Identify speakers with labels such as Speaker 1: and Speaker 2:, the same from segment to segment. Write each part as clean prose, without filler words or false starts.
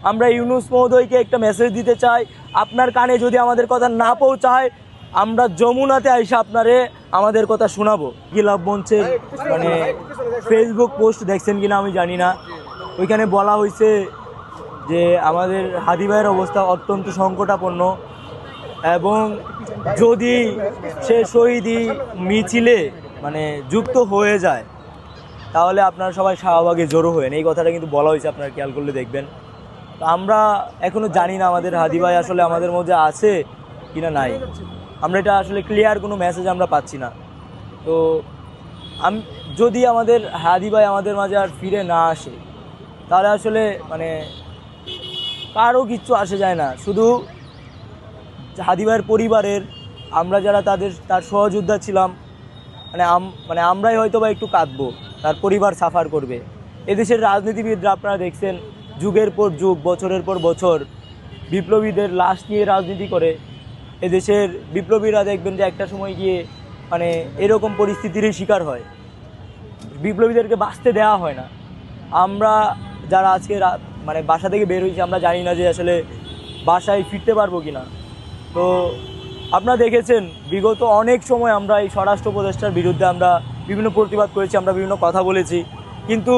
Speaker 1: আমরা ইউনূস মহোদয়কে একটা মেসেজ দিতে চাই, আপনার কানে যদি আমাদের কথা না পৌঁছায় আমরা যমুনাতে আইসা আপনারে আমাদের কথা শোনাবো। গিলাপ মঞ্চের মানে ফেসবুক পোস্ট দেখছেন কিনা আমি জানি না, ওইখানে বলা হয়েছে যে আমাদের হাদি ভাইয়ের অবস্থা অত্যন্ত সংকটাপন্ন এবং যদি সে শহীদি মিছিলে মানে যুক্ত হয়ে যায় তাহলে আপনারা সবাই শাহবাগে জড়ো হয়েন, এই কথাটা কিন্তু বলা হয়েছে, আপনারা খেয়াল করলে দেখবেন। তো আমরা এখনও জানি না আমাদের হাদি ভাই আসলে আমাদের মধ্যে আছে কিনা নাই, আমরা এটা আসলে ক্লিয়ার কোনো মেসেজ আমরা পাচ্ছি না। তো যদি আমাদের হাদি ভাই আমাদের মাঝে আর ফিরে না আসে তাহলে আসলে মানে কারও কিচ্ছু আসে যায় না, শুধু হাদি ভাইয়ের পরিবারের আমরা যারা তার সহযোদ্ধা ছিলাম মানে আমরাই হয়তো বা একটু কাঁদবো, তার পরিবার সাফার করবে। এদেশের রাজনীতিবিদরা আপনারা দেখছেন যুগের পর যুগ বছরের পর বছর বিপ্লবীদের লাশ নিয়ে রাজনীতি করে। এদেশের বিপ্লবীরা দেখবেন যে একটা সময় গিয়ে মানে এরকম পরিস্থিতিরই শিকার হয়, বিপ্লবীদেরকে বাঁচতে দেওয়া হয় না। আমরা যারা আজকে মানে বাসা থেকে বের হয়েছি আমরা জানি না যে আসলে বাসায় ফিরতে পারবো কি না। তো আপনারা দেখেছেন বিগত অনেক সময় আমরা এই স্বরাষ্ট্র উপদেষ্টার বিরুদ্ধে আমরা বিভিন্ন প্রতিবাদ করেছি, আমরা বিভিন্ন কথা বলেছি, কিন্তু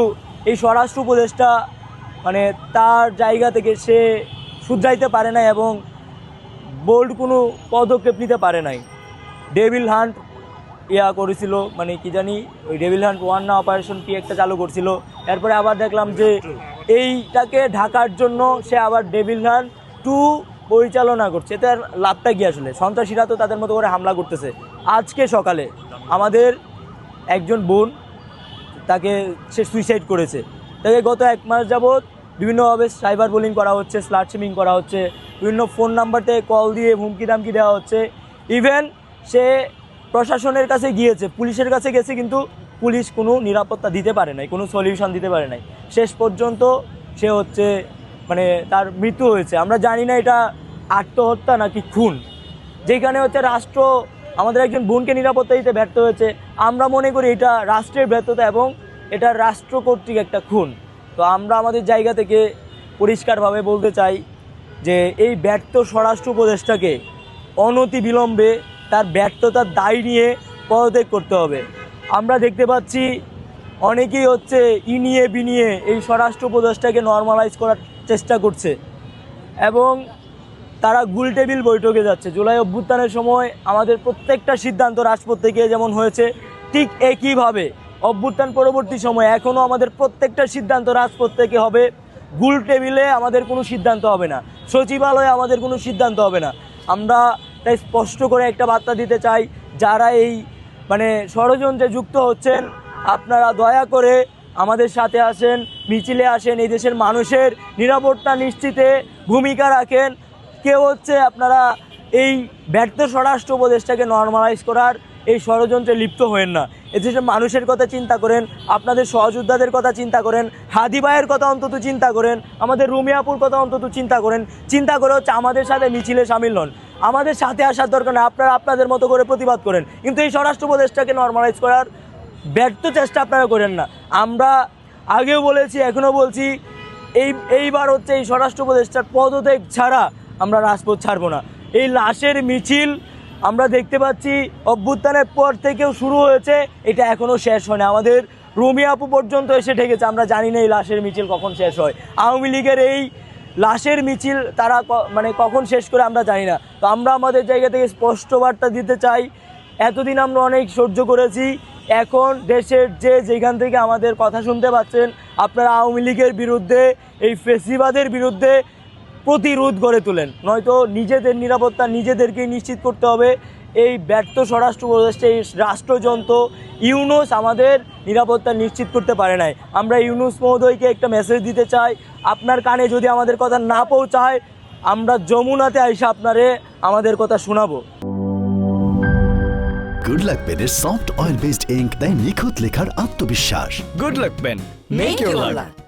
Speaker 1: এই স্বরাষ্ট্র উপদেষ্টা মানে তার জায়গা থেকে সে শুধরাইতে পারে নাই এবং বোল্ড কোনো পদক্ষেপ নিতে পারে নাই। ডেভিল হান্ট করেছিল, মানে কি জানি ওই ডেভিল হান্ট 1 না অপারেশন কি একটা চালু করছিল, এরপরে আবার দেখলাম যে এইটাকে ঢাকার জন্য সে আবার ডেভিল হান্ট 2 পরিচালনা করছে। তার লাভটা কি আসলে? সন্ত্রাসীরা তো তাদের মতো করে হামলা করতেছে। আজকে সকালে আমাদের একজন বোন সে সুইসাইড করেছে, তাকে গত 1 মাস যাবৎ বিভিন্নভাবে সাইবার বুলিং করা হচ্ছে, স্লাটশিমিং করা হচ্ছে, বিভিন্ন ফোন নাম্বার থেকে কল দিয়ে হুমকি দামকি দেওয়া হচ্ছে। ইভেন সে প্রশাসনের কাছে গিয়েছে, পুলিশের কাছে গেছে, কিন্তু পুলিশ কোনো নিরাপত্তা দিতে পারে নাই, কোনো সলিউশন দিতে পারে নাই। শেষ পর্যন্ত সে মানে তার মৃত্যু হয়েছে। আমরা জানি না এটা আত্মহত্যা নাকি খুন, যেখানে রাষ্ট্র আমাদের একজন বোনকে নিরাপত্তা দিতে ব্যর্থ হয়েছে। আমরা মনে করি এটা রাষ্ট্রের ব্যর্থতা এবং এটা রাষ্ট্র কর্তৃক একটা খুন। তো আমরা আমাদের জায়গা থেকে পরিষ্কারভাবে বলতে চাই যে এই ব্যর্থ স্বরাষ্ট্র উপদেষ্টাকে অনতিবিলম্বে তার ব্যর্থতার দায় নিয়ে পদত্যাগ করতে হবে। আমরা দেখতে পাচ্ছি অনেকেই ইনিয়ে বিনিয়ে এই স্বরাষ্ট্র উপদেষ্টাকে নর্মালাইজ করার চেষ্টা করছে এবং তারা গোলটেবিল বৈঠকে যাচ্ছে। জুলাই অভ্যুত্থানের সময় আমাদের প্রত্যেকটা সিদ্ধান্ত রাজপথ থেকে যেমন হয়েছে, ঠিক একইভাবে অভ্যুত্থান পরবর্তী সময়ে এখনও আমাদের প্রত্যেকটা সিদ্ধান্ত রাজপথ থেকে হবে। গোলটেবিলে আমাদের কোনো সিদ্ধান্ত হবে না, সচিবালয়ে আমাদের কোনো সিদ্ধান্ত হবে না। আমরা তাই স্পষ্ট করে একটা বার্তা দিতে চাই, যারা এই মানে ষড়যন্ত্রে যুক্ত হচ্ছেন আপনারা দয়া করে আমাদের সাথে আসেন, মিছিলে আসেন, এই দেশের মানুষের নিরাপত্তা নিশ্চিতে ভূমিকা রাখেন। কেউ আপনারা এই ব্যর্থ স্বরাষ্ট্র উপদেষ্টাকে নর্মালাইজ করার এই ষড়যন্ত্রে লিপ্ত হয়েন না। এদেশের মানুষের কথা চিন্তা করেন, আপনাদের সহযোদ্ধাদের কথা চিন্তা করেন, হাদি ভাইয়ের কথা অন্তত চিন্তা করেন, আমাদের রুমিয়াপুর কথা অন্তত চিন্তা করেন। চিন্তা করে আমাদের সাথে মিছিলে সামিল হন, আমাদের সাথে আসার দরকার নেই, আপনারা আপনাদের মতো করে প্রতিবাদ করেন, কিন্তু এই স্বরাষ্ট্র উপদেষ্টাকে নর্মালাইজ করার ব্যর্থ চেষ্টা আপনারা করেন না। আমরা আগেও বলেছি, এখনও বলছি, এইবার এই স্বরাষ্ট্র উপদেষ্টার পদত্যাগ ছাড়া আমরা রাজপথ ছাড়বো না। এই লাশের মিছিল আমরা দেখতে পাচ্ছি অভ্যুত্থানের পর থেকেও শুরু হয়েছে, এটা এখনও শেষ হয়নি। আমাদের রুমিয়াপু পর্যন্ত এসে ঠেকেছে, আমরা জানি না এই লাশের মিছিল কখন শেষ হয়। আওয়ামী লীগের এই লাশের মিছিল তারা মানে কখন শেষ করে আমরা জানি না। তো আমরা আমাদের জায়গা থেকে স্পষ্ট বার্তা দিতে চাই, এতদিন আমরা অনেক সহ্য করেছি, এখন দেশের যেখান থেকে আমাদের কথা শুনতে পাচ্ছেন আপনারা আওয়ামী লীগের বিরুদ্ধে, এই ফেসিবাদের বিরুদ্ধে প্রতিরোধ গড়ে তোলেন, নয়তো নিজেদের নিরাপত্তা নিজেদেরকেই নিশ্চিত করতে হবে। এই ব্যর্থ স্বরাষ্ট্র উপদেষ্টা, এই রাষ্ট্রযন্ত্র ইউনূস আমাদের নিরাপত্তা নিশ্চিত করতে পারে নাই। আমরা ইউনূস মহোদয়কে একটা মেসেজ দিতে চাই, আপনার কানে যদি আমাদের কথা না পৌঁছায় আমরা যমুনাতে আইসা আপনারে আমাদের কথা শোনাবো।
Speaker 2: গুড লাক পেনের সফট অয়েল বেসড ইঙ্ক দেয় নিখুঁত লেখার আত্মবিশ্বাস।
Speaker 3: Good luck pen, make your lakh.